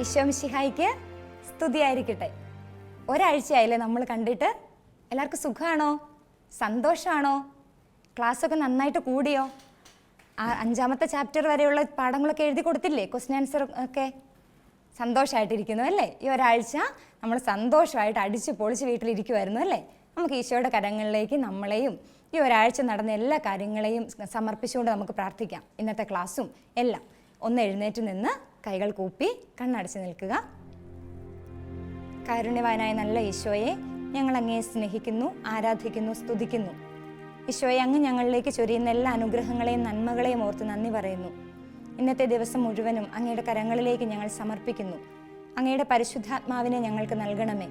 ഈശോ മിശിഹായ്ക്ക് സ്തുതിയായിരിക്കട്ടെ. ഒരാഴ്ചയായില്ലേ നമ്മൾ കണ്ടിട്ട്? എല്ലാവർക്കും സുഖമാണോ? സന്തോഷമാണോ? ക്ലാസ്സൊക്കെ നന്നായിട്ട് കൂടിയോ? 5ാമത്തെ ചാപ്റ്റർ വരെയുള്ള പാഠങ്ങളൊക്കെ എഴുതി കൊടുത്തില്ലേ? ക്വസ്റ്റ്യൻ ആൻസർ ഒക്കെ സന്തോഷമായിട്ടിരിക്കുന്നു അല്ലേ? ഈ ഒരാഴ്ച നമ്മൾ സന്തോഷമായിട്ട് അടിച്ച് പൊളിച്ച് വീട്ടിലിരിക്കുമായിരുന്നു അല്ലേ? നമുക്ക് ഈശോയുടെ കരങ്ങളിലേക്ക് നമ്മളെയും ഈ ഒരാഴ്ച നടന്ന എല്ലാ കാര്യങ്ങളെയും സമർപ്പിച്ചുകൊണ്ട് നമുക്ക് പ്രാർത്ഥിക്കാം. ഇന്നത്തെ ക്ലാസ്സും എല്ലാം ഒന്ന് എഴുന്നേറ്റ് നിന്ന് കൈകൾ കൂപ്പി കണ്ണടച്ച് നിൽക്കുക. കാരുണ്യവാനായ നല്ല ഈശോയെ, ഞങ്ങൾ അങ്ങയെ സ്നേഹിക്കുന്നു, ആരാധിക്കുന്നു, സ്തുതിക്കുന്നു. ഈശോയെ, അങ്ങ് ഞങ്ങളിലേക്ക് ചൊരിയുന്ന എല്ലാ അനുഗ്രഹങ്ങളെയും നന്മകളെയും ഓർത്ത് നന്ദി പറയുന്നു. ഇന്നത്തെ ദിവസം മുഴുവനും അങ്ങയുടെ കരങ്ങളിലേക്ക് ഞങ്ങൾ സമർപ്പിക്കുന്നു. അങ്ങയുടെ പരിശുദ്ധാത്മാവിനെ ഞങ്ങൾക്ക് നൽകണമേ.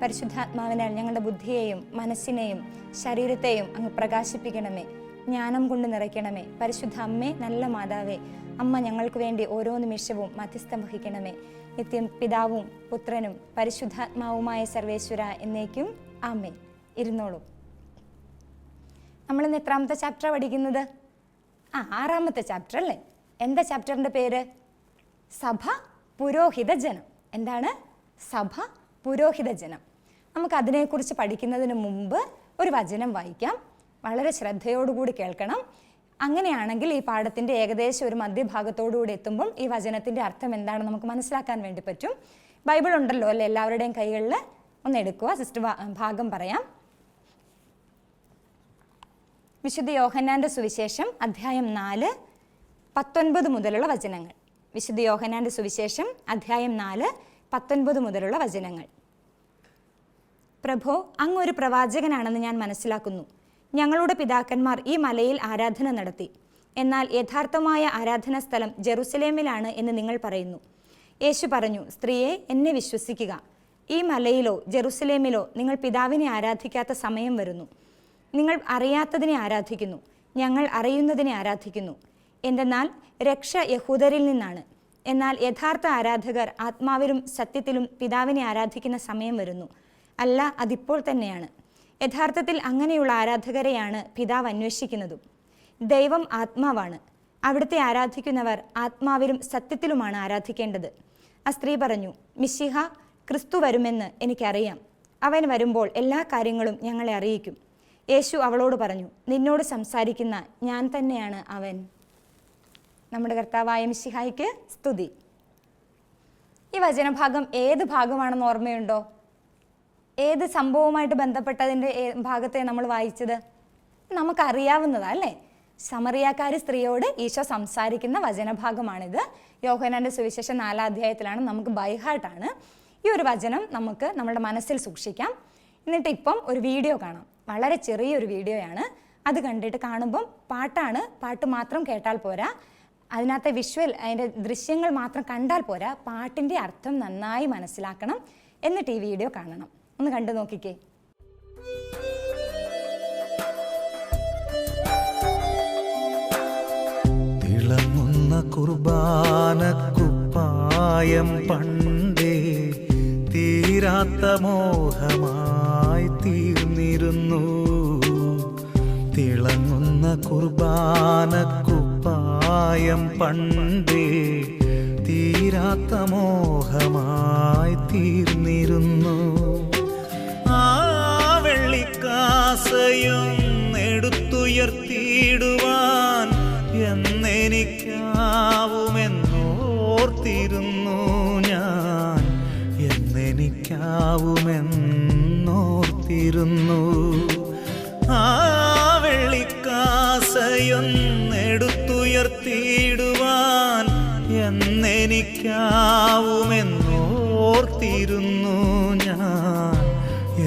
പരിശുദ്ധാത്മാവിനാൽ ഞങ്ങളുടെ ബുദ്ധിയെയും മനസ്സിനെയും ശരീരത്തെയും അങ്ങ് പ്രകാശിപ്പിക്കണമേ. ജ്ഞാനം കൊണ്ട് നിറയ്ക്കണമേ. പരിശുദ്ധ അമ്മേ, നല്ല മാതാവേ, അമ്മ ഞങ്ങൾക്ക് വേണ്ടി ഓരോ നിമിഷവും മധ്യസ്ഥം വഹിക്കണമേ. നിത്യം പിതാവും പുത്രനും പരിശുദ്ധാത്മാവുമായ സർവേശ്വര എന്നേക്കും ആമേൻ. ഇരുന്നോളൂ. നമ്മളിന്ന് എത്രാമത്തെ ചാപ്റ്റർ പഠിക്കുന്നത്? 6ാമത്തെ ചാപ്റ്റർ അല്ലേ? എന്താ ചാപ്റ്ററിൻ്റെ പേര്? സഭ പുരോഹിത ജനം. എന്താണ്? സഭ പുരോഹിത ജനം. നമുക്ക് അതിനെക്കുറിച്ച് പഠിക്കുന്നതിന് മുമ്പ് ഒരു വചനം വായിക്കാം. വളരെ ശ്രദ്ധയോടുകൂടി കേൾക്കണം. അങ്ങനെയാണെങ്കിൽ ഈ പാഠത്തിൻ്റെ ഏകദേശം ഒരു മധ്യഭാഗത്തോടുകൂടി എത്തുമ്പം ഈ വചനത്തിൻ്റെ അർത്ഥം എന്താണെന്ന് നമുക്ക് മനസ്സിലാക്കാൻ വേണ്ടി പറ്റും. ബൈബിൾ ഉണ്ടല്ലോ അല്ലേ എല്ലാവരുടെയും കൈകളിൽ? ഒന്ന് എടുക്കുക. സിസ്റ്റർ ഭാഗം പറയാം. വിശുദ്ധ യോഹന്നാൻ്റെ സുവിശേഷം അധ്യായം 4, 19 മുതലുള്ള വചനങ്ങൾ. വിശുദ്ധ യോഹന്നാൻ്റെ സുവിശേഷം അധ്യായം 4, 19 മുതലുള്ള വചനങ്ങൾ. പ്രഭോ, അങ്ങ് ഒരു പ്രവാചകനാണെന്ന് ഞാൻ മനസ്സിലാക്കുന്നു. ഞങ്ങളുടെ പിതാക്കന്മാർ ഈ മലയിൽ ആരാധന നടത്തി. എന്നാൽ യഥാർത്ഥമായ ആരാധനാ സ്ഥലം ജെറുസലേമിലാണ് എന്ന് നിങ്ങൾ പറയുന്നു. യേശു പറഞ്ഞു, സ്ത്രീയെ, എന്നെ വിശ്വസിക്കുക. ഈ മലയിലോ ജെറുസലേമിലോ നിങ്ങൾ പിതാവിനെ ആരാധിക്കാത്ത സമയം വരുന്നു. നിങ്ങൾ അറിയാത്തതിനെ ആരാധിക്കുന്നു, ഞങ്ങൾ അറിയുന്നതിനെ ആരാധിക്കുന്നു. എന്തെന്നാൽ രക്ഷ യഹൂദരിൽ നിന്നാണ്. എന്നാൽ യഥാർത്ഥ ആരാധകർ ആത്മാവിലും സത്യത്തിലും പിതാവിനെ ആരാധിക്കുന്ന സമയം വരുന്നു. അല്ല, അതിപ്പോൾ തന്നെയാണ്. യഥാർത്ഥത്തിൽ അങ്ങനെയുള്ള ആരാധകരെയാണ് പിതാവ് അന്വേഷിക്കുന്നതും. ദൈവം ആത്മാവാണ്. അവിടുത്തെ ആരാധിക്കുന്നവർ ആത്മാവിലും സത്യത്തിലുമാണ് ആരാധിക്കേണ്ടത്. ആ സ്ത്രീ പറഞ്ഞു, മിശിഹ ക്രിസ്തു വരുമെന്ന് എനിക്കറിയാം. അവൻ വരുമ്പോൾ എല്ലാ കാര്യങ്ങളും ഞങ്ങളെ അറിയിക്കും. യേശു അവളോട് പറഞ്ഞു, നിന്നോട് സംസാരിക്കുന്ന ഞാൻ തന്നെയാണ് അവൻ. നമ്മുടെ കർത്താവായ മിശിഹായ്ക്ക് സ്തുതി. ഈ വചനഭാഗം ഏത് ഭാഗമാണെന്ന് ഓർമ്മയുണ്ടോ? ഏത് സംഭവവുമായിട്ട് ബന്ധപ്പെട്ടതിൻ്റെ ഭാഗത്തെ നമ്മൾ വായിച്ചത്? നമുക്കറിയാവുന്നതാ അല്ലേ? സമറിയാക്കാരി സ്ത്രീയോട് ഈശോ സംസാരിക്കുന്ന വചനഭാഗമാണിത്. യോഹന്നാൻ്റെ സുവിശേഷം 4ാം അധ്യായത്തിലാണ്. നമുക്ക് ബൈഹാർട്ടാണ്. ഈ ഒരു വചനം നമുക്ക് നമ്മുടെ മനസ്സിൽ സൂക്ഷിക്കാം. എന്നിട്ട് ഇപ്പം ഒരു വീഡിയോ കാണാം. വളരെ ചെറിയൊരു വീഡിയോയാണ്. അത് കണ്ടിട്ട് കാണുമ്പം പാട്ടാണ്. പാട്ട് മാത്രം കേട്ടാൽ പോരാ. അതിനകത്തെ അതിൻ്റെ ദൃശ്യങ്ങൾ മാത്രം കണ്ടാൽ പോരാ. പാട്ടിൻ്റെ അർത്ഥം നന്നായി മനസ്സിലാക്കണം. എന്നിട്ട് ഈ വീഡിയോ കാണണം. ഒന്ന് കണ്ടു നോക്കിക്കേ. തിളങ്ങുന്ന കുർബാനക്കുപ്പായം പണ്ടേ തീരാത്ത മോഹമായി തീർന്നിരുന്നു. തിളങ്ങുന്ന കുർബാനക്കുപ്പായം പണ്ടേ തീരാത്ത മോഹമായി തീർന്നിരുന്നു. ആ വെള്ളിക്കാസയും എടുത്തുയർത്തിയിടുവാൻ എന്നെനിക്കാവുമെന്നോർത്തിരുന്നു ഞാൻ. എന്നെനിക്കാവുമെന്നോർത്തിരുന്നു. ആ വെള്ളിക്കാസയൊന്നെടുത്തുയർത്തിയിടുവാൻ എന്നെനിക്കാവുമെന്നോർത്തിരുന്നു ഞാൻ.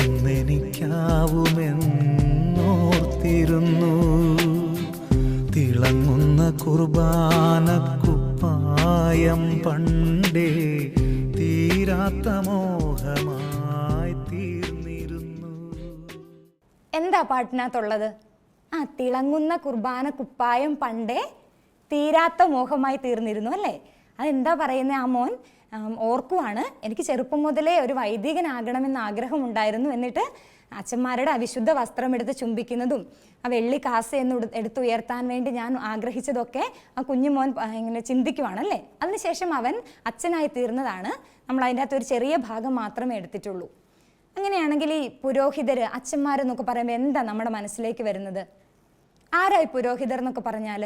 എന്നെനിക്കാവുമെന്നോർത്തിരുന്നു. തിളങ്ങുന്ന കുർബാനക്കുപ്പായം പണ്ടേ തീരാത്ത മോഹമായി തീർന്നിരുന്നു. എന്താ പാട്ടിനകത്തുള്ളത്? തിളങ്ങുന്ന കുർബാനക്കുപ്പായം പണ്ടേ തീരാത്ത മോഹമായി തീർന്നിരുന്നു അല്ലേ? അതെന്താ പറയുന്നത്? ആ മോൻ ഓർക്കുവാണ്, എനിക്ക് ചെറുപ്പം മുതലേ ഒരു വൈദികനാകണമെന്ന് ആഗ്രഹമുണ്ടായിരുന്നു. എന്നിട്ട് അച്ഛന്മാരുടെ അവിശുദ്ധ വസ്ത്രം എടുത്ത് ചുംബിക്കുന്നതും ആ വെള്ളി കാസ എന്ന് എടുത്തുയർത്താൻ വേണ്ടി ഞാൻ ആഗ്രഹിച്ചതൊക്കെ ആ കുഞ്ഞുമോൻ ഇങ്ങനെ ചിന്തിക്കുവാണല്ലേ. അതിനുശേഷം അവൻ അച്ഛനായി തീർന്നതാണ്. നമ്മൾ അതിൻ്റെ അകത്ത് ഒരു ചെറിയ ഭാഗം മാത്രമേ എടുത്തിട്ടുള്ളൂ. അങ്ങനെയാണെങ്കിൽ ഈ പുരോഹിതർ, അച്ഛന്മാരെന്നൊക്കെ പറയുമ്പോൾ എന്താ നമ്മുടെ മനസ്സിലേക്ക് വരുന്നത്? ആരായി പുരോഹിതർ എന്നൊക്കെ പറഞ്ഞാൽ?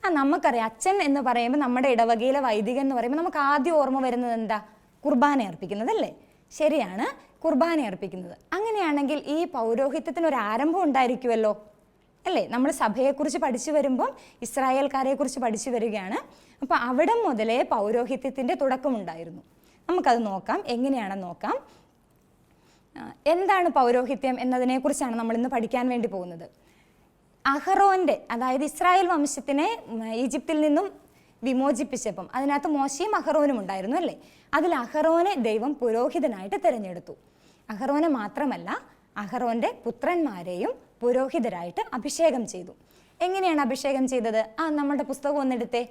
നമുക്കറിയാം, അച്ഛൻ എന്ന് പറയുമ്പോൾ നമ്മുടെ ഇടവകയിലെ വൈദികൻ എന്ന് പറയുമ്പോൾ നമുക്ക് ആദ്യം ഓർമ്മ വരുന്നത് എന്താ? കുർബാന അർപ്പിക്കുന്നതല്ലേ? ശരിയാണ്, കുർബാന അർപ്പിക്കുന്നത്. അങ്ങനെയാണെങ്കിൽ ഈ പൗരോഹിത്യത്തിന് ഒരു ആരംഭം ഉണ്ടായിരിക്കുമല്ലോ അല്ലേ? നമ്മൾ സഭയെക്കുറിച്ച് പഠിച്ചു വരുമ്പം ഇസ്രായേൽക്കാരെ കുറിച്ച് പഠിച്ചു വരികയാണ്. അപ്പോൾ അവിടെ മുതലേ പൗരോഹിത്യത്തിൻ്റെ തുടക്കമുണ്ടായിരുന്നു. നമുക്കത് നോക്കാം, എങ്ങനെയാണെന്ന് നോക്കാം. എന്താണ് പൗരോഹിത്യം എന്നതിനെക്കുറിച്ചാണ് നമ്മൾ ഇന്ന് പഠിക്കാൻ വേണ്ടി പോകുന്നത്. അഹറോൻ്റെ, അതായത് ഇസ്രായേൽ വംശത്തിനെ ഈജിപ്തിൽ നിന്നും വിമോചിപ്പിച്ചപ്പം അതിനകത്ത് മോശയും അഹറോനും ഉണ്ടായിരുന്നു അല്ലേ? അതിൽ അഹറോനെ ദൈവം പുരോഹിതനായിട്ട് തിരഞ്ഞെടുത്തു. അഹറോനെ മാത്രമല്ല, അഹറോൻ്റെ പുത്രന്മാരെയും പുരോഹിതരായിട്ട് അഭിഷേകം ചെയ്തു. എങ്ങനെയാണ് അഭിഷേകം ചെയ്തത്? നമ്മുടെ പുസ്തകം ഒന്നെടുത്തേ,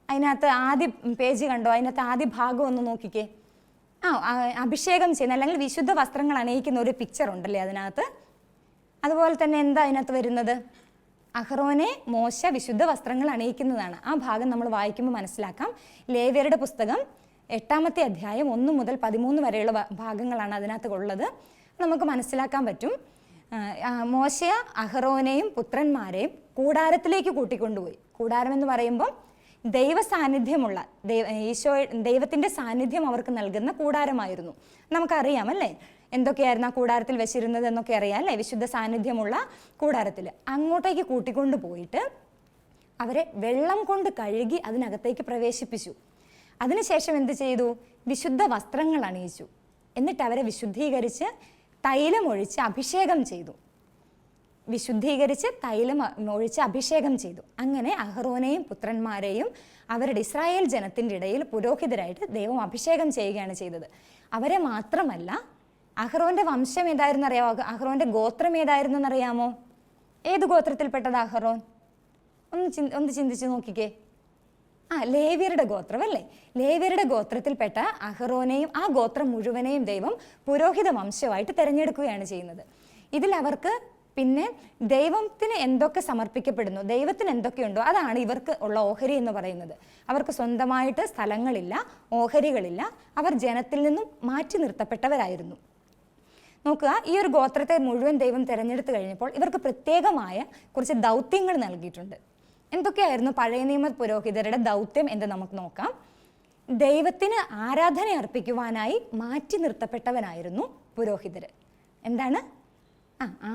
അതിനകത്ത് ആദ്യ പേജ് കണ്ടോ? അതിനകത്ത് ആദ്യ ഭാഗം ഒന്ന് നോക്കിക്കേ. അഭിഷേകം ചെയ്യുന്ന അല്ലെങ്കിൽ വിശുദ്ധ വസ്ത്രങ്ങൾ അണിയിക്കുന്ന ഒരു പിക്ചർ ഉണ്ടല്ലേ അതിനകത്ത്. അതുപോലെ തന്നെ എന്താ അതിനകത്ത് വരുന്നത്? അഹറോനെ മോശ വിശുദ്ധ വസ്ത്രങ്ങൾ അണിയിക്കുന്നതാണ്. ആ ഭാഗം നമ്മൾ വായിക്കുമ്പോൾ മനസ്സിലാക്കാം. ലേവ്യരുടെ പുസ്തകം 8-ാമത്തെ അധ്യായം 1 മുതൽ 13 വരെയുള്ള ഭാഗങ്ങളാണ് അതിനകത്ത് ഉള്ളത്. നമുക്ക് മനസ്സിലാക്കാൻ പറ്റും. മോശ അഹറോനെയും പുത്രന്മാരെയും കൂടാരത്തിലേക്ക് കൂട്ടിക്കൊണ്ടുപോയി. കൂടാരം എന്ന് പറയുമ്പം ദൈവ സാന്നിധ്യമുള്ള ദൈവത്തിൻ്റെ സാന്നിധ്യം അവർക്ക് നൽകുന്ന കൂടാരമായിരുന്നു. നമുക്കറിയാം അല്ലേ എന്തൊക്കെയായിരുന്നു ആ കൂടാരത്തിൽ വെച്ചിരുന്നത് എന്നൊക്കെ അറിയാം അല്ലേ? വിശുദ്ധ സാന്നിധ്യമുള്ള കൂടാരത്തിൽ അങ്ങോട്ടേക്ക് കൂട്ടിക്കൊണ്ടു പോയിട്ട് അവരെ വെള്ളം കൊണ്ട് കഴുകി അതിനകത്തേക്ക് പ്രവേശിപ്പിച്ചു. അതിനുശേഷം എന്ത് ചെയ്തു? വിശുദ്ധ വസ്ത്രങ്ങൾ അണിയിച്ചു. എന്നിട്ട് അവരെ വിശുദ്ധീകരിച്ച് തൈലം ഒഴിച്ച് അഭിഷേകം ചെയ്തു. അഭിഷേകം ചെയ്തു. അങ്ങനെ അഹറോനെയും പുത്രന്മാരെയും അവരുടെ ഇസ്രായേൽ ജനത്തിൻ്റെ ഇടയിൽ പുരോഹിതരായിട്ട് ദൈവം അഭിഷേകം ചെയ്യുകയാണ് ചെയ്തത്. അവരെ മാത്രമല്ല, അഹറോന്റെ വംശം ഏതായിരുന്നു അറിയാമോ? അഹറോന്റെ ഗോത്രം ഏതായിരുന്നു എന്നറിയാമോ? ഏത് ഗോത്രത്തിൽപ്പെട്ടത് അഹറോൻ? ഒന്ന് ചിന്തിച്ച് നോക്കിക്കേ. ലേവ്യരുടെ ഗോത്രം അല്ലേ? ലേവ്യരുടെ ഗോത്രത്തിൽപ്പെട്ട അഹറോനെയും ആ ഗോത്രം മുഴുവനെയും ദൈവം പുരോഹിത വംശമായിട്ട് തിരഞ്ഞെടുക്കുകയാണ് ചെയ്യുന്നത്. ഇതിൽ അവർക്ക് പിന്നെ ദൈവത്തിന് എന്തൊക്കെ സമർപ്പിക്കപ്പെടുന്നു, ദൈവത്തിന് എന്തൊക്കെയുണ്ടോ അതാണ് ഇവർക്ക് ഉള്ള ഓഹരി എന്ന് പറയുന്നത്. അവർക്ക് സ്വന്തമായിട്ട് സ്ഥലങ്ങളില്ല, ഓഹരികളില്ല. അവർ ജനത്തിൽ നിന്നും മാറ്റി നിർത്തപ്പെട്ടവരായിരുന്നു. നോക്കുക, ഈ ഒരു ഗോത്രത്തെ മുഴുവൻ ദൈവം തിരഞ്ഞെടുത്ത് കഴിഞ്ഞപ്പോൾ ഇവർക്ക് പ്രത്യേകമായ കുറച്ച് ദൗത്യങ്ങൾ നൽകിയിട്ടുണ്ട്. എന്തൊക്കെയായിരുന്നു പഴയ നിയമ പുരോഹിതരുടെ ദൗത്യം എന്ന് നമുക്ക് നോക്കാം. ദൈവത്തിന് ആരാധന അർപ്പിക്കുവാനായി മാറ്റി നിർത്തപ്പെട്ടവനായിരുന്നു പുരോഹിതർ. എന്താണ്?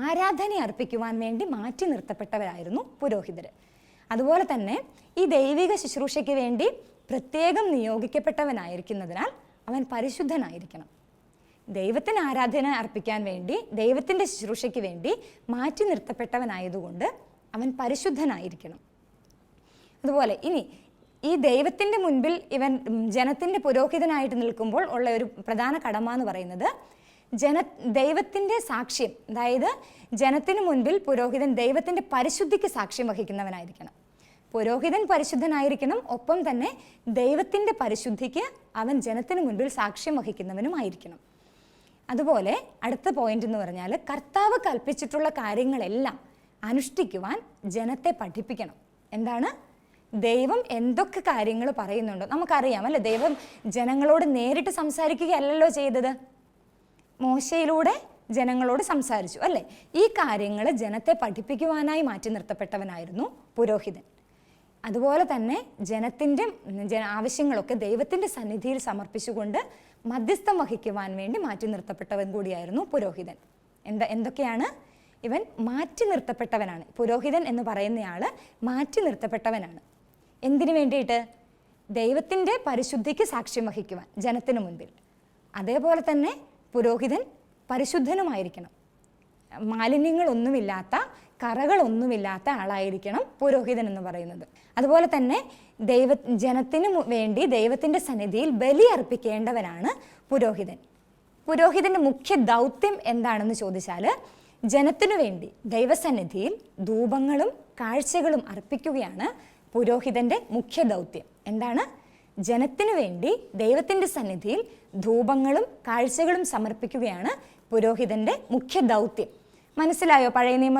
ആരാധന അർപ്പിക്കുവാൻ വേണ്ടി മാറ്റി നിർത്തപ്പെട്ടവരായിരുന്നു പുരോഹിതർ. അതുപോലെ തന്നെ ഈ ദൈവിക ശുശ്രൂഷയ്ക്ക് വേണ്ടി പ്രത്യേകം നിയോഗിക്കപ്പെട്ടവനായിരിക്കുന്നതിനാൽ അവൻ പരിശുദ്ധനായിരിക്കണം. ദൈവത്തിന് ആരാധന അർപ്പിക്കാൻ വേണ്ടി, ദൈവത്തിൻ്റെ ശുശ്രൂഷയ്ക്ക് വേണ്ടി മാറ്റി നിർത്തപ്പെട്ടവനായതുകൊണ്ട് അവൻ പരിശുദ്ധനായിരിക്കണം. അതുപോലെ ഇനി ഈ ദൈവത്തിൻ്റെ മുൻപിൽ ഇവൻ ജനത്തിൻ്റെ പുരോഹിതനായിട്ട് നിൽക്കുമ്പോൾ ഉള്ള ഒരു പ്രധാന കടമ എന്ന് പറയുന്നത് ദൈവത്തിൻ്റെ സാക്ഷ്യം, അതായത് ജനത്തിന് മുൻപിൽ പുരോഹിതൻ ദൈവത്തിൻ്റെ പരിശുദ്ധിക്ക് സാക്ഷ്യം വഹിക്കുന്നവനായിരിക്കണം. പുരോഹിതൻ പരിശുദ്ധനായിരിക്കണം, ഒപ്പം തന്നെ ദൈവത്തിൻ്റെ പരിശുദ്ധിക്ക് അവൻ ജനത്തിന് മുൻപിൽ സാക്ഷ്യം വഹിക്കുന്നവനുമായിരിക്കണം. അതുപോലെ അടുത്ത പോയിന്റ് എന്ന് പറഞ്ഞാൽ കർത്താവ് കൽപ്പിച്ചിട്ടുള്ള കാര്യങ്ങളെല്ലാം അനുഷ്ഠിക്കുവാൻ ജനത്തെ പഠിപ്പിക്കണം. എന്താണ്? ദൈവം എന്തൊക്കെ കാര്യങ്ങൾ പറയുന്നുണ്ടോ നമുക്കറിയാം അല്ലേ? ദൈവം ജനങ്ങളോട് നേരിട്ട് സംസാരിക്കുകയല്ലല്ലോ ചെയ്തത്, മോശയിലൂടെ ജനങ്ങളോട് സംസാരിച്ചു അല്ലേ? ഈ കാര്യങ്ങൾ ജനത്തെ പഠിപ്പിക്കുവാനായി മാറ്റി നിർത്തപ്പെട്ടവനായിരുന്നു പുരോഹിതൻ. അതുപോലെ തന്നെ ജനത്തിൻ്റെ ആവശ്യങ്ങളൊക്കെ ദൈവത്തിൻ്റെ സന്നിധിയിൽ സമർപ്പിച്ചുകൊണ്ട് മധ്യസ്ഥം വഹിക്കുവാൻ വേണ്ടി മാറ്റി നിർത്തപ്പെട്ടവൻ കൂടിയായിരുന്നു പുരോഹിതൻ. എന്തൊക്കെയാണ്? ഇവൻ മാറ്റി നിർത്തപ്പെട്ടവനാണ്. പുരോഹിതൻ എന്ന് പറയുന്നയാൾ മാറ്റി നിർത്തപ്പെട്ടവനാണ്. എന്തിനു വേണ്ടിയിട്ട്? ദൈവത്തിൻ്റെ പരിശുദ്ധിക്ക് സാക്ഷ്യം വഹിക്കുവാൻ ജനത്തിന് മുൻപിൽ. അതേപോലെ തന്നെ പുരോഹിതൻ പരിശുദ്ധനുമായിരിക്കണം. മാലിന്യങ്ങളൊന്നുമില്ലാത്ത, കറകളൊന്നുമില്ലാത്ത ആളായിരിക്കണം പുരോഹിതൻ എന്ന് പറയുന്നത്. അതുപോലെ തന്നെ ജനത്തിന് വേണ്ടി ദൈവത്തിൻ്റെ സന്നിധിയിൽ ബലി അർപ്പിക്കേണ്ടവനാണ് പുരോഹിതൻ. പുരോഹിതൻ്റെ മുഖ്യ ദൗത്യം എന്താണെന്ന് ചോദിച്ചാൽ ജനത്തിനു വേണ്ടി ദൈവസന്നിധിയിൽ ധൂപങ്ങളും കാഴ്ചകളും അർപ്പിക്കുകയാണ് പുരോഹിതൻ്റെ മുഖ്യ ദൗത്യം. എന്താണ്? ജനത്തിനു വേണ്ടി ദൈവത്തിൻ്റെ സന്നിധിയിൽ ധൂപങ്ങളും കാഴ്ചകളും സമർപ്പിക്കുകയാണ് പുരോഹിതൻ്റെ മുഖ്യ ദൗത്യം. മനസ്സിലായോ പഴയ നിയമ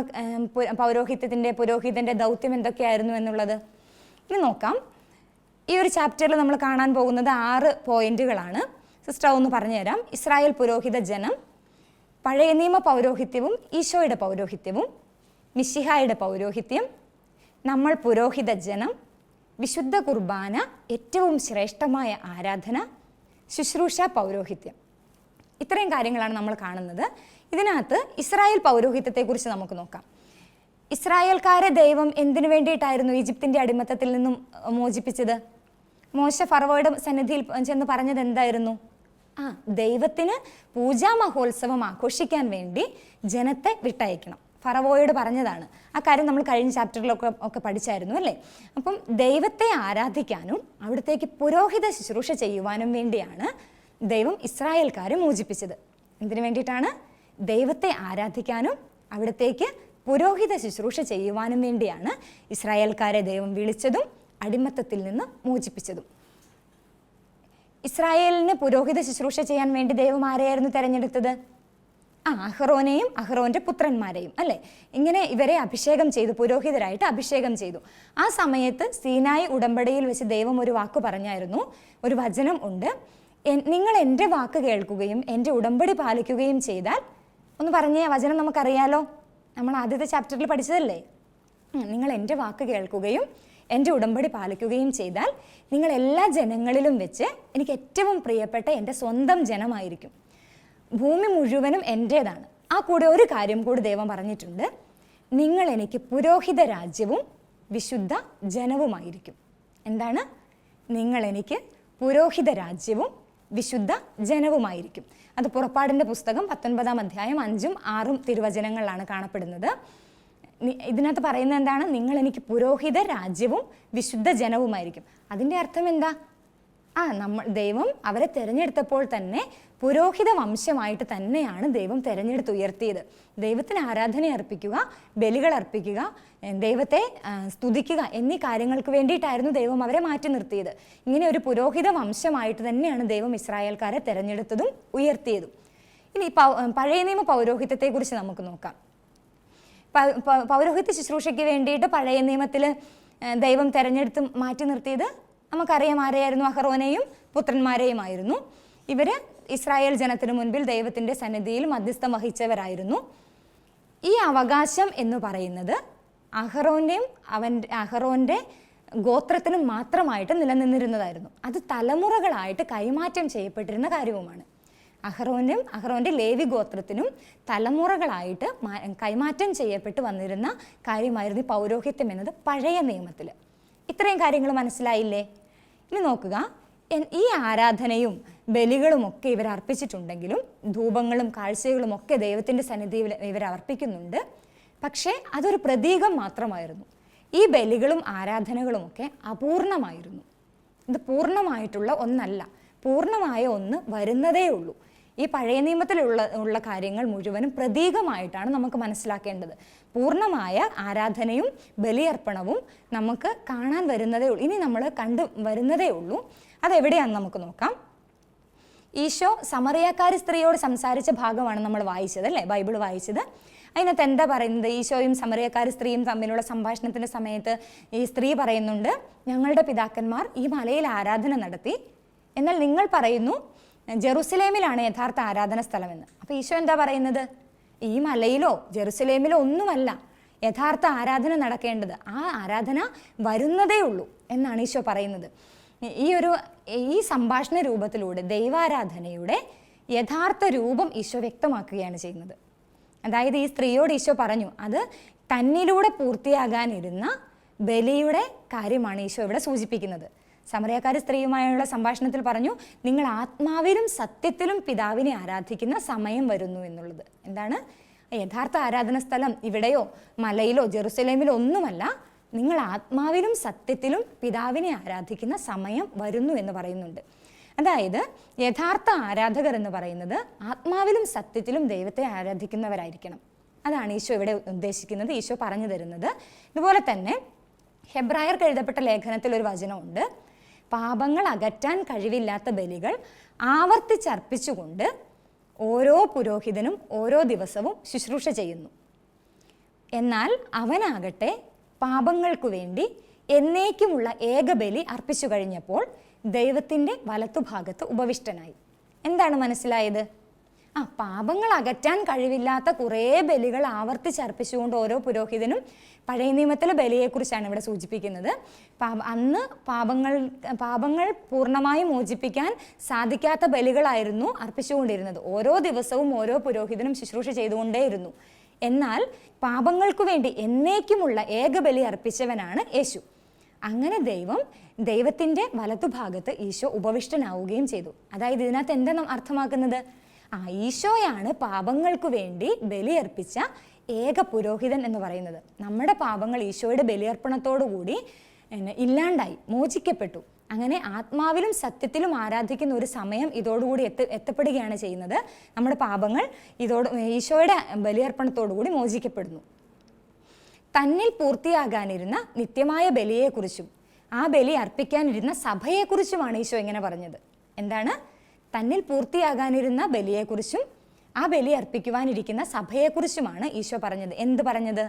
പുരോഹിതൻ്റെ ദൗത്യം എന്തൊക്കെയായിരുന്നു എന്നുള്ളത്? ഇനി നോക്കാം. ഈ ഒരു ചാപ്റ്ററിൽ നമ്മൾ കാണാൻ പോകുന്നത് 6 പോയിന്റുകളാണ്. സിസ്റ്റർ ഒന്ന് പറഞ്ഞുതരാം. ഇസ്രായേൽ പുരോഹിത ജനം, പഴയ നിയമ പൗരോഹിത്യവും ഈശോയുടെ പൗരോഹിത്യവും, മിശിഹായുടെ പൗരോഹിത്യം, നമ്മൾ പുരോഹിത ജനം, വിശുദ്ധ കുർബാന, ഏറ്റവും ശ്രേഷ്ഠമായ ആരാധന, ശുശ്രൂഷ പൗരോഹിത്യം. ഇത്രയും കാര്യങ്ങളാണ് നമ്മൾ കാണുന്നത്. ഇതിനകത്ത് ഇസ്രായേൽ പൗരോഹിത്യത്തെക്കുറിച്ച് നമുക്ക് നോക്കാം. ഇസ്രായേൽക്കാരെ ദൈവം എന്തിനു വേണ്ടിയിട്ടായിരുന്നു ഈജിപ്തിൻ്റെ അടിമത്തത്തിൽ നിന്നും മോചിപ്പിച്ചത്? മോശ ഫറവോയുടെ സന്നിധിയിൽ ചെന്ന് പറഞ്ഞത് എന്തായിരുന്നു? ദൈവത്തിന് പൂജാ മഹോത്സവം ആഘോഷിക്കാൻ വേണ്ടി ജനത്തെ വിട്ടയക്കണം. ഫറവോയോട് പറഞ്ഞതാണ്. ആ കാര്യം നമ്മൾ കഴിഞ്ഞ ചാപ്റ്ററിലൊക്കെ പഠിച്ചായിരുന്നു അല്ലേ? അപ്പം ദൈവത്തെ ആരാധിക്കാനും അവിടത്തേക്ക് പുരോഹിത ശുശ്രൂഷ ചെയ്യുവാനും വേണ്ടിയാണ് ദൈവം ഇസ്രായേൽക്കാരെ മോചിപ്പിച്ചത്. എന്തിനു വേണ്ടിയിട്ടാണ്? ദൈവത്തെ ആരാധിക്കാനും അവിടത്തേക്ക് പുരോഹിത ശുശ്രൂഷ ചെയ്യുവാനും വേണ്ടിയാണ് ഇസ്രായേൽക്കാരെ ദൈവം വിളിച്ചതും അടിമത്തത്തിൽ നിന്ന് മോചിപ്പിച്ചതും. ഇസ്രായേലിന് പുരോഹിത ശുശ്രൂഷ ചെയ്യാൻ വേണ്ടി ദൈവം ആരെയായിരുന്നു തിരഞ്ഞെടുത്തത്? അഹ്റോനെയും അഹ്റോന്റെ പുത്രന്മാരെയും അല്ലേ? ഇങ്ങനെ ഇവരെ അഭിഷേകം ചെയ്തു, പുരോഹിതരായിട്ട് അഭിഷേകം ചെയ്തു. ആ സമയത്ത് സീനായി ഉടമ്പടിയിൽ വെച്ച് ദൈവം ഒരു വാക്ക് പറഞ്ഞായിരുന്നു, ഒരു വചനം ഉണ്ട്, നിങ്ങൾ എൻ്റെ വാക്ക് കേൾക്കുകയും എൻ്റെ ഉടമ്പടി പാലിക്കുകയും ചെയ്താൽ. ഒന്ന് പറഞ്ഞേ, വചനം നമുക്കറിയാലോ, നമ്മൾ ആദ്യത്തെ ചാപ്റ്ററിൽ പഠിച്ചതല്ലേ? നിങ്ങൾ എൻ്റെ വാക്ക് കേൾക്കുകയും എൻ്റെ ഉടമ്പടി പാലിക്കുകയും ചെയ്താൽ നിങ്ങൾ എല്ലാ ജനങ്ങളിലും വെച്ച് എനിക്ക് ഏറ്റവും പ്രിയപ്പെട്ട എൻ്റെ സ്വന്തം ജനമായിരിക്കും, ഭൂമി മുഴുവനും എൻ്റേതാണ്. ആ കൂടെ ഒരു കാര്യം കൂടി ദൈവം പറഞ്ഞിട്ടുണ്ട്, നിങ്ങൾ എനിക്ക് പുരോഹിത രാജ്യവും വിശുദ്ധ ജനവുമായിരിക്കും. എന്താണ്? നിങ്ങൾ എനിക്ക് പുരോഹിത രാജ്യവും വിശുദ്ധ ജനവുമായിരിക്കും. അത് പുറപ്പാടിൻ്റെ പുസ്തകം 19-ാം അധ്യായം 5ഉം 6ഉം തിരുവചനങ്ങളിലാണ് കാണപ്പെടുന്നത്. ഇതിനകത്ത് പറയുന്നത് എന്താണ്? നിങ്ങൾ എനിക്ക് പുരോഹിത രാജ്യവും വിശുദ്ധ ജനവുമായിരിക്കും. അതിൻ്റെ അർത്ഥം എന്താ? ദൈവം അവരെ തിരഞ്ഞെടുത്തപ്പോൾ തന്നെ പുരോഹിത വംശമായിട്ട് തന്നെയാണ് ദൈവം തിരഞ്ഞെടുത്തുയർത്തിയത്. ദൈവത്തിന് ആരാധന അർപ്പിക്കുക, ബലികൾ അർപ്പിക്കുക, ദൈവത്തെ സ്തുതിക്കുക എന്നീ കാര്യങ്ങൾക്ക് വേണ്ടിയിട്ടായിരുന്നു ദൈവം അവരെ മാറ്റി നിർത്തിയത്. ഇങ്ങനെ ഒരു പുരോഹിത വംശമായിട്ട് തന്നെയാണ് ദൈവം ഇസ്രായേൽക്കാരെ തിരഞ്ഞെടുത്തതും ഉയർത്തിയതും. ഇനി പഴയ നിയമ പൗരോഹിത്യത്തെക്കുറിച്ച് നമുക്ക് നോക്കാം. പൗരോഹിത്യ ശുശ്രൂഷയ്ക്ക് വേണ്ടിയിട്ട് പഴയ നിയമത്തിൽ ദൈവം തിരഞ്ഞെടുത്ത് മാറ്റി നിർത്തിയത് നമുക്കറിയാം. ആരെയായിരുന്നു? അഹ്റോനെയും പുത്രന്മാരെയുമായിരുന്നു. ഇവർ ഇസ്രായേൽ ജനത്തിനു മുൻപിൽ ദൈവത്തിൻ്റെ സന്നിധിയിൽ മധ്യസ്ഥം വഹിച്ചവരായിരുന്നു. ഈ അവകാശം എന്ന് പറയുന്നത് അഹ്റോൻ്റെ ഗോത്രത്തിനും മാത്രമായിട്ട് നിലനിന്നിരുന്നതായിരുന്നു. അത് തലമുറകളായിട്ട് കൈമാറ്റം ചെയ്യപ്പെട്ടിരുന്ന കാര്യവുമാണ്. അഹ്റോൻ്റെ ലേവി ഗോത്രത്തിനും തലമുറകളായിട്ട് കൈമാറ്റം ചെയ്യപ്പെട്ട് വന്നിരുന്ന കാര്യമായിരുന്നു ഈ പൗരോഹിത്യം എന്നത് പഴയ നിയമത്തിൽ. ഇത്രയും കാര്യങ്ങൾ മനസ്സിലായില്ലേ? ഇനി നോക്കുക, ഈ ആരാധനയും ബലികളുമൊക്കെ ഇവർ അർപ്പിച്ചിട്ടുണ്ടെങ്കിലും ധൂപങ്ങളും കാഴ്ചകളും ഒക്കെ ദൈവത്തിൻ്റെ സന്നിധിയിൽ ഇവർ അർപ്പിക്കുന്നുണ്ട്. പക്ഷേ അതൊരു പ്രതീകം മാത്രമായിരുന്നു. ഈ ബലികളും ആരാധനകളുമൊക്കെ അപൂർണമായിരുന്നു. ഇത് പൂർണ്ണമായിട്ടുള്ള ഒന്നല്ല, പൂർണ്ണമായ ഒന്ന് വരുന്നതേ ഉള്ളൂ. ഈ പഴയ നിയമത്തിലുള്ള കാര്യങ്ങൾ മുഴുവനും പ്രതീകമായിട്ടാണ് നമുക്ക് മനസ്സിലാക്കേണ്ടത്. പൂർണ്ണമായ ആരാധനയും ബലിയർപ്പണവും നമുക്ക് കാണാൻ വരുന്നതേ ഉള്ളൂ, ഇനി നമ്മൾ കണ്ടു വരുന്നതേ ഉള്ളൂ. അതെവിടെയാണെന്ന് നമുക്ക് നോക്കാം. ഈശോ സമറിയാക്കാരി സ്ത്രീയോട് സംസാരിച്ച ഭാഗമാണ് നമ്മൾ വായിച്ചത് അല്ലേ, ബൈബിൾ വായിച്ചത്. അതിനകത്ത് എന്താ പറയുന്നത്? ഈശോയും സമറിയാക്കാരി സ്ത്രീയും തമ്മിലുള്ള സംഭാഷണത്തിൻ്റെ സമയത്ത് ഈ സ്ത്രീ പറയുന്നുണ്ട്, ഞങ്ങളുടെ പിതാക്കന്മാർ ഈ മലയിൽ ആരാധന നടത്തി, എന്നാൽ നിങ്ങൾ പറയുന്നു ജെറുസലേമിലാണ് യഥാർത്ഥ ആരാധന സ്ഥലമെന്ന്. അപ്പോൾ ഈശോ എന്താ പറയുന്നത്? ഈ മലയിലോ ജെറുസലേമിലോ ഒന്നുമല്ല യഥാർത്ഥ ആരാധന നടക്കേണ്ടത്, ആ ആരാധന വരുന്നതേ ഉള്ളൂ എന്നാണ് ഈശോ പറയുന്നത്. ഈ സംഭാഷണ രൂപത്തിലൂടെ ദൈവാരാധനയുടെ യഥാർത്ഥ രൂപം ഈശോ വ്യക്തമാക്കുകയാണ് ചെയ്യുന്നത്. അതായത് ഈ സ്ത്രീയോട് ഈശോ പറഞ്ഞു, അത് തന്നിലൂടെ പൂർത്തിയാകാനിരുന്ന ബലിയുടെ കാര്യമാണ് ഈശോ ഇവിടെ സൂചിപ്പിക്കുന്നത്. സമറിയാക്കാരി സ്ത്രീയുമായുള്ള സംഭാഷണത്തിൽ പറഞ്ഞു, നിങ്ങൾ ആത്മാവിലും സത്യത്തിലും പിതാവിനെ ആരാധിക്കുന്ന സമയം വരുന്നു എന്നുള്ളത്. എന്താണ്? യഥാർത്ഥ ആരാധന സ്ഥലം ഇവിടെയോ മലയിലോ ജെറുസലേമിലോ ഒന്നുമല്ല, നിങ്ങൾ ആത്മാവിലും സത്യത്തിലും പിതാവിനെ ആരാധിക്കുന്ന സമയം വരുന്നു എന്ന് പറയുന്നുണ്ട്. അതായത് യഥാർത്ഥ ആരാധകർ എന്ന് പറയുന്നത് ആത്മാവിലും സത്യത്തിലും ദൈവത്തെ ആരാധിക്കുന്നവരായിരിക്കണം. അതാണ് ഈശോ ഇവിടെ ഉദ്ദേശിക്കുന്നത്, ഈശോ പറഞ്ഞു തരുന്നത്. ഇതുപോലെ തന്നെ ഹെബ്രായർക്ക് എഴുതപ്പെട്ട ലേഖനത്തിൽ ഒരു വചനമുണ്ട്, പാപങ്ങൾ അകറ്റാൻ കഴിവില്ലാത്ത ബലികൾ ആവർത്തിച്ചർപ്പിച്ചുകൊണ്ട് ഓരോ പുരോഹിതനും ഓരോ ദിവസവും ശുശ്രൂഷ ചെയ്യുന്നു. എന്നാൽ അവനാകട്ടെ പാപങ്ങൾക്കു വേണ്ടി എന്നേക്കുമുള്ള ഏകബലി അർപ്പിച്ചു കഴിഞ്ഞപ്പോൾ ദൈവത്തിൻ്റെ വലത്തുഭാഗത്ത് ഉപവിഷ്ടനായി. എന്താണ് മനസ്സിലായത്? പാപങ്ങൾ അകറ്റാൻ കഴിവില്ലാത്ത കുറേ ബലികൾ ആവർത്തിച്ചർപ്പിച്ചുകൊണ്ട് ഓരോ പുരോഹിതനും, പഴയ നിയമത്തിലെ ബലിയെക്കുറിച്ചാണ് ഇവിടെ സൂചിപ്പിക്കുന്നത്. അന്ന് പാപങ്ങൾ പൂർണ്ണമായി മോചിപ്പിക്കാൻ സാധിക്കാത്ത ബലികളായിരുന്നു അർപ്പിച്ചുകൊണ്ടിരുന്നത്. ഓരോ ദിവസവും ഓരോ പുരോഹിതനും ശുശ്രൂഷ ചെയ്തുകൊണ്ടേയിരുന്നു. എന്നാൽ പാപങ്ങൾക്കു വേണ്ടി എന്നേക്കുമുള്ള ഏകബലി അർപ്പിച്ചവനാണ് യേശു. അങ്ങനെ ദൈവത്തിൻ്റെ വലത്തുഭാഗത്ത് ഈശോ ഉപവിഷ്ടനാവുകയും ചെയ്തു. അതായത് ഇതിനകത്ത് എന്താ അർത്ഥമാക്കുന്നത്? ഈശോയാണ് പാപങ്ങൾക്കു വേണ്ടി ബലിയർപ്പിച്ച ഏക പുരോഹിതൻ എന്ന് പറയുന്നത്. നമ്മുടെ പാപങ്ങൾ ഈശോയുടെ ബലിയർപ്പണത്തോടുകൂടി ഇല്ലാണ്ടായി, മോചിക്കപ്പെട്ടു. അങ്ങനെ ആത്മാവിലും സത്യത്തിലും ആരാധിക്കുന്ന ഒരു സമയം ഇതോടുകൂടി എത്തപ്പെടുകയാണ് ചെയ്യുന്നത്. നമ്മുടെ പാപങ്ങൾ ഈശോയുടെ ബലിയർപ്പണത്തോടുകൂടി മോചിക്കപ്പെടുന്നു. തന്നിൽ പൂർത്തിയാകാനിരുന്ന നിത്യമായ ബലിയെക്കുറിച്ചും ആ ബലി അർപ്പിക്കാനിരുന്ന സഭയെക്കുറിച്ചുമാണ് ഈശോ ഇങ്ങനെ പറഞ്ഞത്. എന്താണ്? തന്നിൽ പൂർത്തിയാകാനിരുന്ന ബലിയെക്കുറിച്ചും ആ ബലി അർപ്പിക്കുവാനിരിക്കുന്ന സഭയെക്കുറിച്ചുമാണ് ഈശോ പറഞ്ഞത്. എന്ത് പറഞ്ഞത്?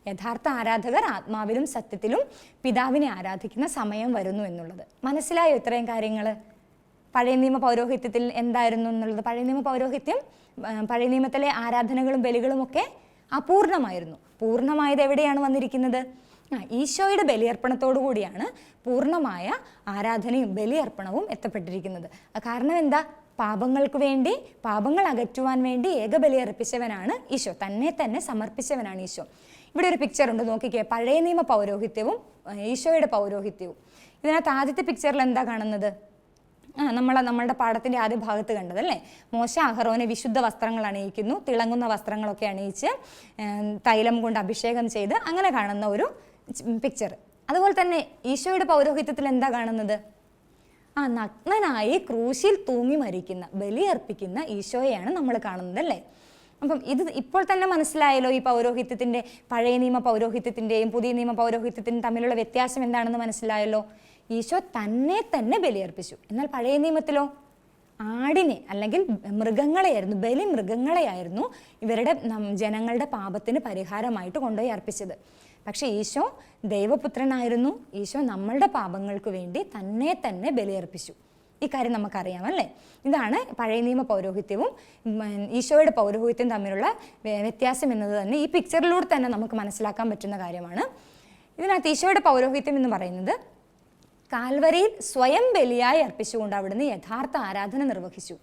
യഥാർത്ഥ ആരാധകർ ആത്മാവിലും സത്യത്തിലും പിതാവിനെ ആരാധിക്കുന്ന സമയം വരുന്നു എന്നുള്ളത്. മനസ്സിലായോ ഇത്രയും കാര്യങ്ങൾ? പഴയ നിയമ പൗരോഹിത്യത്തിൽ എന്തായിരുന്നു എന്നുള്ളത്? പഴയ നിയമ പൗരോഹിത്യം, പഴയ നിയമത്തിലെ ആരാധനകളും ബലികളും ഒക്കെ അപൂർണമായിരുന്നു. പൂർണ്ണമായത് എവിടെയാണ് വന്നിരിക്കുന്നത്? ഈശോയുടെ ബലിയർപ്പണത്തോടു കൂടിയാണ് പൂർണ്ണമായ ആരാധനയും ബലിയർപ്പണവും എത്തപ്പെട്ടിരിക്കുന്നത്. കാരണം എന്താ? പാപങ്ങൾക്ക് വേണ്ടി, പാപങ്ങൾ അകറ്റുവാൻ വേണ്ടി ഏകബലി അർപ്പിച്ചവനാണ് ഈശോ, തന്നെ സമർപ്പിച്ചവനാണ് ഈശോ. ഇവിടെ ഒരു പിക്ചർ ഉണ്ട്, നോക്കിക്കേ. പഴയ നിയമ പൗരോഹിത്യവും ഈശോയുടെ പൗരോഹിത്യവും. ഇതിനകത്ത് ആദ്യത്തെ പിക്ചറിൽ എന്താ കാണുന്നത്? നമ്മളുടെ പാഠത്തിൻ്റെ ആദ്യ ഭാഗത്ത് കണ്ടതല്ലേ? മോശ അഹറോനെ വിശുദ്ധ വസ്ത്രങ്ങൾ അണിയിക്കുന്നു, തിളങ്ങുന്ന വസ്ത്രങ്ങളൊക്കെ അണിയിച്ച് തൈലം കൊണ്ട് അഭിഷേകം ചെയ്ത് അങ്ങനെ കാണുന്ന ഒരു പിക്ചർ. അതുപോലെ തന്നെ ഈശോയുടെ പൗരോഹിത്യത്തിൽ എന്താ കാണുന്നത്? നഗ്നനായി ക്രൂശിൽ തൂങ്ങി മരിക്കുന്ന, ബലിയർപ്പിക്കുന്ന ഈശോയെയാണ് നമ്മൾ കാണുന്നത് അല്ലേ? അപ്പം ഇത് ഇപ്പോൾ തന്നെ മനസ്സിലായല്ലോ ഈ പൗരോഹിത്യത്തിൻ്റെ, പഴയ നിയമ പൗരോഹിത്യത്തിൻ്റെയും പുതിയ നിയമ പൗരോഹിത്യത്തിൻ്റെയും തമ്മിലുള്ള വ്യത്യാസം എന്താണെന്ന് മനസ്സിലായല്ലോ. ഈശോ തന്നെ ബലിയർപ്പിച്ചു. എന്നാൽ പഴയ നിയമത്തിലോ ആടിനെ അല്ലെങ്കിൽ മൃഗങ്ങളെയായിരുന്നു, ബലി മൃഗങ്ങളെയായിരുന്നു ഇവരുടെ ജനങ്ങളുടെ പാപത്തിന് പരിഹാരമായിട്ട് കൊണ്ടുപോയി അർപ്പിച്ചത്. പക്ഷെ ഈശോ ദൈവപുത്രനായിരുന്നു. ഈശോ നമ്മളുടെ പാപങ്ങൾക്ക് വേണ്ടി തന്നെ ബലിയർപ്പിച്ചു. ഈ കാര്യം നമുക്കറിയാം അല്ലേ? ഇതാണ് പഴയ നിയമ പൗരോഹിത്യവും ഈശോയുടെ പൗരോഹിത്യം തമ്മിലുള്ള വ്യത്യാസം എന്നത് തന്നെ ഈ പിക്ചറിലൂടെ തന്നെ നമുക്ക് മനസ്സിലാക്കാൻ പറ്റുന്ന കാര്യമാണ്. ഇതിനകത്ത് ഈശോയുടെ പൗരോഹിത്യം എന്ന് പറയുന്നത് കാൽവരിയിൽ സ്വയം ബലിയായി അർപ്പിച്ചുകൊണ്ട് അവിടുന്ന് യഥാർത്ഥ ആരാധന നിർവഹിച്ചു.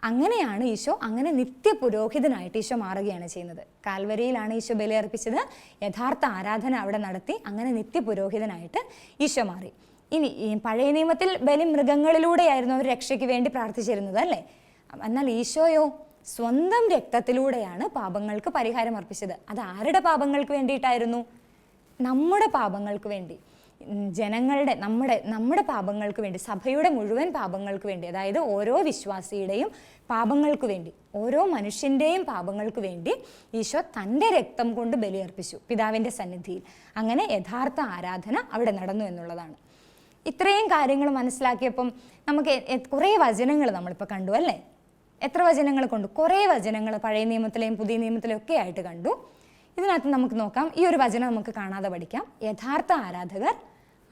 അങ്ങനെയാണ് ഈശോ, അങ്ങനെ നിത്യ പുരോഹിതനായിട്ട് ഈശോ മാറുകയാണ് ചെയ്യുന്നത്. കാൽവരിയിലാണ് ഈശോ ബലി അർപ്പിച്ചത്, യഥാർത്ഥ ആരാധന അവിടെ നടത്തി, അങ്ങനെ നിത്യ പുരോഹിതനായിട്ട് ഈശോ മാറി. ഇനി ഈ പഴയ നിയമത്തിൽ ബലി മൃഗങ്ങളിലൂടെയായിരുന്നു അവർ രക്ഷയ്ക്ക് വേണ്ടി പ്രാർത്ഥിച്ചിരുന്നത് അല്ലേ? എന്നാൽ ഈശോയോ സ്വന്തം രക്തത്തിലൂടെയാണ് പാപങ്ങൾക്ക് പരിഹാരം അർപ്പിച്ചത്. അത് ആരുടെ പാപങ്ങൾക്ക് വേണ്ടിയിട്ടായിരുന്നു? നമ്മുടെ പാപങ്ങൾക്ക് വേണ്ടി, ജനങ്ങളുടെ, നമ്മുടെ പാപങ്ങൾക്ക് വേണ്ടി, സഭയുടെ മുഴുവൻ പാപങ്ങൾക്ക് വേണ്ടി, അതായത് ഓരോ വിശ്വാസിയുടെയും പാപങ്ങൾക്ക് വേണ്ടി, ഓരോ മനുഷ്യൻ്റെയും പാപങ്ങൾക്ക് വേണ്ടി ഈശോ തൻ്റെ രക്തം കൊണ്ട് ബലിയർപ്പിച്ചു പിതാവിൻ്റെ സന്നിധിയിൽ. അങ്ങനെ യഥാർത്ഥ ആരാധന അവിടെ നടന്നു എന്നുള്ളതാണ്. ഇത്രയും കാര്യങ്ങൾ മനസ്സിലാക്കിയപ്പം നമുക്ക് കുറേ വചനങ്ങൾ നമ്മളിപ്പോൾ കണ്ടു അല്ലേ? എത്ര വചനങ്ങൾ കണ്ടു? കുറേ വചനങ്ങൾ പഴയ നിയമത്തിലെയും പുതിയ നിയമത്തിലെയും ഒക്കെ ആയിട്ട് കണ്ടു. ഇതിനകത്ത് നമുക്ക് നോക്കാം, ഈ ഒരു വചനം നമുക്ക് കാണാതെ പഠിക്കാം. യഥാർത്ഥ ആരാധകർ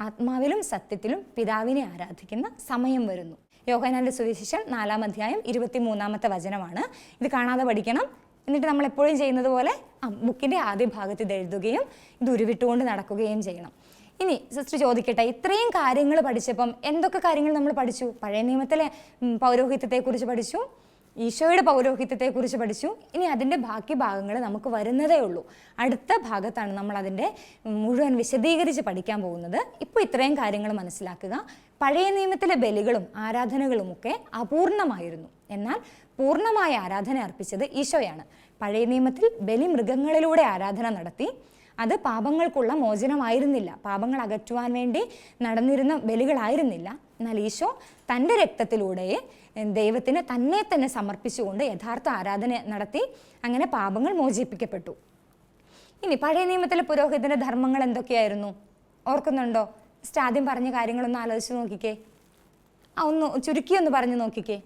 ആത്മാവിലും സത്യത്തിലും പിതാവിനെ ആരാധിക്കുന്ന സമയം വരുന്നു. യോഹന്നാന്റെ സുവിശേഷം 4-ാം അധ്യായം 23-ാമത്തെ വചനമാണ്. ഇത് കാണാതെ പഠിക്കണം. എന്നിട്ട് നമ്മൾ എപ്പോഴും ചെയ്യുന്നത് പോലെ ബുക്കിൻ്റെ ആദ്യ ഭാഗത്ത് ഇത് എഴുതുകയും ഇത് ഉരുവിട്ടുകൊണ്ട് നടക്കുകയും ചെയ്യണം. ഇനി സിസ്റ്റർ ചോദിക്കട്ടെ, ഇത്രയും കാര്യങ്ങൾ പഠിച്ചപ്പം എന്തൊക്കെ കാര്യങ്ങൾ നമ്മൾ പഠിച്ചു? പഴയ നിയമത്തിലെ പൗരോഹിത്യത്തെക്കുറിച്ച് പഠിച്ചു, ഈശോയുടെ പൗരോഹിത്യത്തെക്കുറിച്ച് പഠിച്ചു. ഇനി അതിൻ്റെ ബാക്കി ഭാഗങ്ങൾ നമുക്ക് വരുന്നതേ ഉള്ളൂ. അടുത്ത ഭാഗത്താണ് നമ്മൾ അതിൻ്റെ മുഴുവൻ വിശദീകരിച്ച് പഠിക്കാൻ പോകുന്നത്. ഇപ്പോൾ ഇത്രയും കാര്യങ്ങൾ മനസ്സിലാക്കുക. പഴയ നിയമത്തിലെ ബലികളും ആരാധനകളുമൊക്കെ അപൂർണമായിരുന്നു. എന്നാൽ പൂർണ്ണമായ ആരാധന അർപ്പിച്ചത് ഈശോയാണ്. പഴയ നിയമത്തിൽ ബലി മൃഗങ്ങളിലൂടെ ആരാധന നടത്തി. അത് പാപങ്ങൾക്കുള്ള മോചനമായിരുന്നില്ല, പാപങ്ങൾ അകറ്റുവാൻ വേണ്ടി നടന്നിരുന്ന ബലികളായിരുന്നില്ല. എന്നാൽ ഈശോ തൻ്റെ രക്തത്തിലൂടെ ദൈവത്തിന് തന്നെ സമർപ്പിച്ചുകൊണ്ട് യഥാർത്ഥ ആരാധന നടത്തി. അങ്ങനെ പാപങ്ങൾ മോചിപ്പിക്കപ്പെട്ടു. ഇനി പഴയ നിയമത്തിലെ പുരോഹിതന്റെ ധർമ്മങ്ങൾ എന്തൊക്കെയായിരുന്നു? ഓർക്കുന്നുണ്ടോ? ആദ്യം പറഞ്ഞ കാര്യങ്ങളൊന്ന് ആലോചിച്ച് നോക്കിക്കേ. ഒന്ന് ചുരുക്കി ഒന്ന് പറഞ്ഞു നോക്കിക്കേ.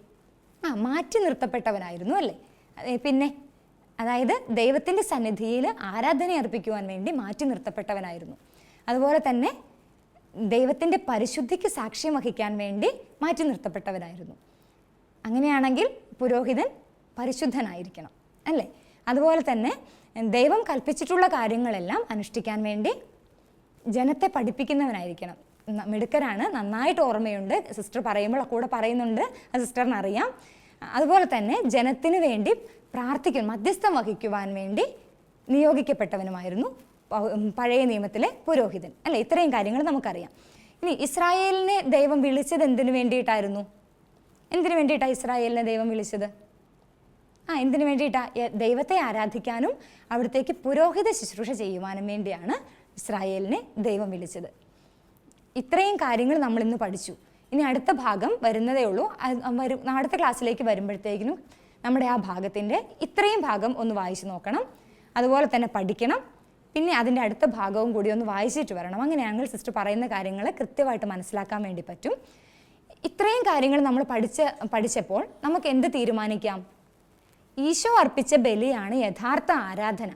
മാറ്റി നിർത്തപ്പെട്ടവനായിരുന്നു അല്ലേ. പിന്നെ അതായത് ദൈവത്തിൻ്റെ സന്നിധിയിൽ ആരാധന അർപ്പിക്കുവാൻ വേണ്ടി മാറ്റി നിർത്തപ്പെട്ടവനായിരുന്നു. അതുപോലെ തന്നെ ദൈവത്തിൻ്റെ പരിശുദ്ധിക്ക് സാക്ഷ്യം വഹിക്കാൻ വേണ്ടി മാറ്റി നിർത്തപ്പെട്ടവനായിരുന്നു. അങ്ങനെയാണെങ്കിൽ പുരോഹിതൻ പരിശുദ്ധനായിരിക്കണം അല്ലേ. അതുപോലെ തന്നെ ദൈവം കൽപ്പിച്ചിട്ടുള്ള കാര്യങ്ങളെല്ലാം അനുഷ്ഠിക്കാൻ വേണ്ടി ജനത്തെ പഠിപ്പിക്കുന്നവനായിരിക്കണം. മിടുക്കരാണ്, നന്നായിട്ട് ഓർമ്മയുണ്ട്. സിസ്റ്റർ പറയുമ്പോൾ കൂടെ പറയുന്നുണ്ട്, അത് സിസ്റ്ററിന് അറിയാം. അതുപോലെ തന്നെ ജനത്തിന് വേണ്ടി പ്രാർത്ഥിക്കാൻ, മധ്യസ്ഥം വഹിക്കുവാൻ വേണ്ടി നിയോഗിക്കപ്പെട്ടവനുമായിരുന്നു പഴയ നിയമത്തിലെ പുരോഹിതൻ അല്ലേ. ഇത്രയും കാര്യങ്ങൾ നമുക്കറിയാം. ഇനി ഇസ്രായേലിനെ ദൈവം വിളിച്ചത് എന്തിനു വേണ്ടിയിട്ടായിരുന്നു? എന്തിനു വേണ്ടിയിട്ടാണ് ഇസ്രായേലിനെ ദൈവം വിളിച്ചത്? എന്തിനു വേണ്ടിയിട്ടാണ്? ദൈവത്തെ ആരാധിക്കാനും അവിടത്തേക്ക് പുരോഹിത ശുശ്രൂഷ ചെയ്യുവാനും വേണ്ടിയാണ് ഇസ്രായേലിനെ ദൈവം വിളിച്ചത്. ഇത്രയും കാര്യങ്ങൾ നമ്മളിന്ന് പഠിച്ചു. ഇനി അടുത്ത ഭാഗം വരുന്നതേ ഉള്ളൂ. അടുത്ത ക്ലാസ്സിലേക്ക് വരുമ്പോഴത്തേക്കിനും നമ്മുടെ ആ ഭാഗത്തിൻ്റെ ഇത്രയും ഭാഗം ഒന്ന് വായിച്ചു നോക്കണം, അതുപോലെ തന്നെ പഠിക്കണം. പിന്നെ അതിൻ്റെ അടുത്ത ഭാഗവും കൂടി ഒന്ന് വായിച്ചിട്ട് വരണം. അങ്ങനെയാണെങ്കിൽ സിസ്റ്റർ പറയുന്ന കാര്യങ്ങൾ കൃത്യമായിട്ട് മനസ്സിലാക്കാൻ വേണ്ടി പറ്റും. ഇത്രയും കാര്യങ്ങൾ നമ്മൾ പഠിച്ചപ്പോൾ നമുക്ക് എന്ത് തീരുമാനിക്കാം? ഈശോ അർപ്പിച്ച ബലിയാണ് യഥാർത്ഥ ആരാധന.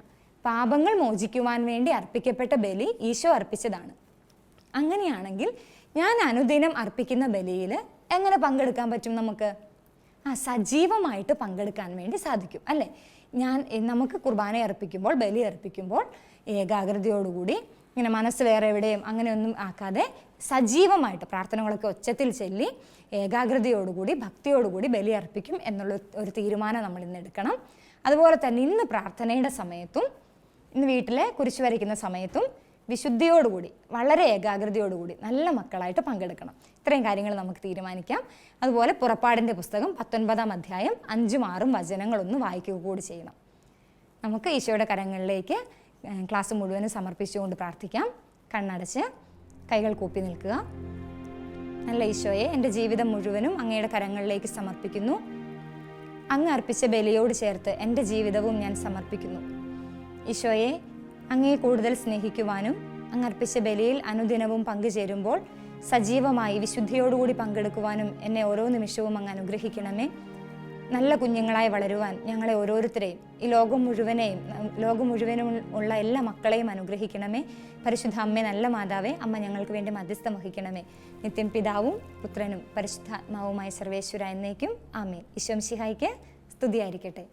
പാപങ്ങൾ മോചിക്കുവാൻ വേണ്ടി അർപ്പിക്കപ്പെട്ട ബലി ഈശോ അർപ്പിച്ചതാണ്. അങ്ങനെയാണെങ്കിൽ ഞാൻ അനുദിനം അർപ്പിക്കുന്ന ബലിയിൽ എങ്ങനെ പങ്കെടുക്കാൻ പറ്റും? നമുക്ക് സജീവമായിട്ട് പങ്കെടുക്കാൻ വേണ്ടി സാധിക്കും അല്ലേ. നമുക്ക് കുർബാന അർപ്പിക്കുമ്പോൾ, ബലി അർപ്പിക്കുമ്പോൾ ഏകാഗ്രതയോടുകൂടി, ഇങ്ങനെ മനസ്സ് വേറെ എവിടെയും അങ്ങനെയൊന്നും ആക്കാതെ സജീവമായിട്ട് പ്രാർത്ഥനകളൊക്കെ ഒച്ചത്തിൽ ചൊല്ലി ഏകാഗ്രതയോടുകൂടി ഭക്തിയോടുകൂടി ബലി അർപ്പിക്കും എന്നുള്ള ഒരു തീരുമാനം നമ്മൾ ഇന്ന് എടുക്കണം. അതുപോലെ തന്നെ ഇന്ന് പ്രാർത്ഥനയുടെ സമയത്തും ഇന്ന് വീട്ടിലെ കുരിശ് വരയ്ക്കുന്ന സമയത്തും വിശുദ്ധിയോടുകൂടി, വളരെ ഏകാഗ്രതയോടുകൂടി നല്ല മക്കളായിട്ട് പങ്കെടുക്കണം. ഇത്രയും കാര്യങ്ങൾ നമുക്ക് തീരുമാനിക്കാം. അതുപോലെ പുറപ്പാടിൻ്റെ പുസ്തകം 19-ാം അധ്യായം 5ഉം 6ഉം വചനങ്ങളൊന്ന് വായിക്കുക കൂടി ചെയ്യണം. നമുക്ക് ഈശോയുടെ കരങ്ങളിലേക്ക് ക്ലാസ് മുഴുവനും സമർപ്പിച്ചുകൊണ്ട് പ്രാർത്ഥിക്കാം. കണ്ണടച്ച് കൈകൾ കൂപ്പി നിൽക്കുക. നല്ല ഈശോയെ, എൻ്റെ ജീവിതം മുഴുവനും അങ്ങയുടെ കരങ്ങളിലേക്ക് സമർപ്പിക്കുന്നു. അങ്ങ് അർപ്പിച്ച ബലിയോട് ചേർത്ത് എൻ്റെ ജീവിതവും ഞാൻ സമർപ്പിക്കുന്നു. ഈശോയെ, അങ്ങയെ കൂടുതൽ സ്നേഹിക്കുവാനും അങ്ങ് അർപ്പിച്ച ബലിയിൽ അനുദിനവും പങ്കുചേരുമ്പോൾ സജീവമായി വിശുദ്ധിയോടുകൂടി പങ്കെടുക്കുവാനും എന്നെ ഓരോ നിമിഷവും അങ്ങ് അനുഗ്രഹിക്കണമേ. നല്ല കുഞ്ഞുങ്ങളായി വളരുവാൻ ഞങ്ങളെ ഓരോരുത്തരെയും, ഈ ലോകം മുഴുവനും ഉള്ള എല്ലാ മക്കളെയും അനുഗ്രഹിക്കണമേ. പരിശുദ്ധ അമ്മേ, നല്ല മാതാവേ, അമ്മ ഞങ്ങൾക്ക് വേണ്ടി മധ്യസ്ഥം വഹിക്കണമേ. നിത്യം പിതാവും പുത്രനും പരിശുദ്ധാത്മാവുമായ സർവേശ്വര എന്നേക്കും ആമേൻ. ഈശോ മിശിഹായ്ക്ക് സ്തുതിയായിരിക്കട്ടെ.